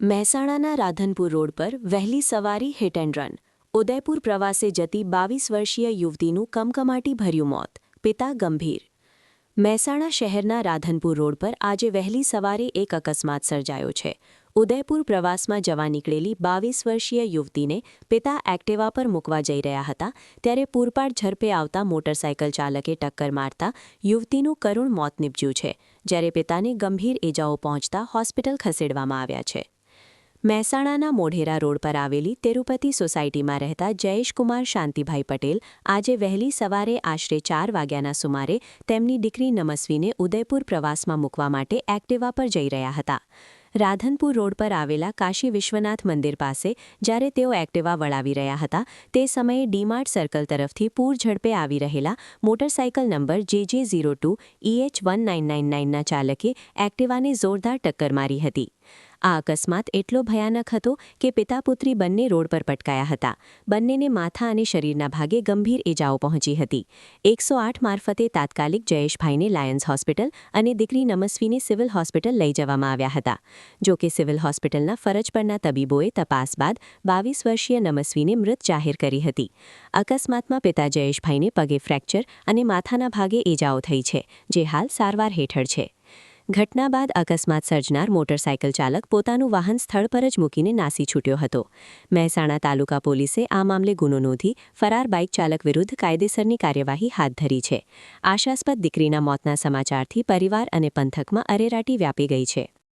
મહેસાણાના રાધનપુર રોડ પર વહેલી સવારી હિટ એન્ડ રન. ઉદયપુર પ્રવાસે જતી 22 વર્ષીય યુવતીનું કમકમાટી ભર્યું મોત. પિતા ગંભીર. મહેસાણા શહેરના રાધનપુર રોડ પર આજે વહેલી સવારે એક અકસ્માત સર્જાયો છે. ઉદયપુર પ્રવાસમાં જવા નીકળેલી 22 વર્ષીય યુવતીને પિતા એક્ટિવા પર મૂકવા જઈ રહ્યા હતા ત્યારે પૂરપાટ ઝડપે આવતા મોટરસાયકલ ચાલકે ટક્કર મારતા યુવતીનું કરુણ મોત નીપજ્યું છે, જ્યારે પિતાને ગંભીર ઇજાઓ પહોંચતા હોસ્પિટલ ખસેડવામાં આવ્યા છે. મહેસાણાના મોઢેરા રોડ પર આવેલી તિરુપતિ સોસાયટીમાં રહેતા જયેશકુમાર શાંતિભાઈ પટેલ આજે વહેલી સવારે આશરે 4 વાગ્યાના સુમારે તેમની દીકરી નમસ્વીને ઉદયપુર પ્રવાસમાં મૂકવા માટે એક્ટિવા પર જઈ રહ્યા હતા. રાધનપુર રોડ પર આવેલા કાશી વિશ્વનાથ મંદિર પાસે જ્યારે તેઓ એક્ટિવા વળાવી રહ્યા હતા તે સમયે ડીમાર્ટ સર્કલ તરફથી પૂર ઝડપે આવી રહેલા મોટરસાયકલ નંબર JJ02 EH1999ના ચાલકે એક્ટિવાને જોરદાર ટક્કર મારી હતી. આ અકસ્માત એટલો ભયાનક હતો કે પિતા-પુત્રી બંને રોડ પર પટકાયા હતા. બંનેને માથા અને શરીરના ભાગે ગંભીર ઇજાઓ પહોંચી હતી. 108 મારફતે તાત્કાલિક જયેશભાઈને લાયન્સ હોસ્પિટલ અને દીકરી નમસ્વીને સિવિલ હોસ્પિટલ લઈ જવામાં આવ્યા હતા. જો કે સિવિલ હોસ્પિટલના ફરજ પરના તબીબોએ તપાસ બાદ 22 વર્ષીય નમસ્વીને મૃત જાહેર કરી હતી. અકસ્માતમાં પિતા જયેશભાઈને પગે ફ્રેક્ચર અને માથાના ભાગે ઇજાઓ થઈ છે, જે હાલ સારવાર હેઠળ છે. ઘટના બાદ અકસ્માત સર્જનાર મોટરસાયકલ ચાલક પોતાનું વાહન સ્થળ પર જ મૂકીને નાસી છૂટ્યો હતો. મહેસાણા તાલુકા પોલીસે આ મામલે ગુનો નોંધી ફરાર બાઇક ચાલક વિરુદ્ધ કાયદેસરની કાર્યવાહી હાથ ધરી છે. આશાસ્પદ દીકરીના મોતના સમાચારથી પરિવાર અને પંથકમાં અરેરાટી વ્યાપી ગઈ છે.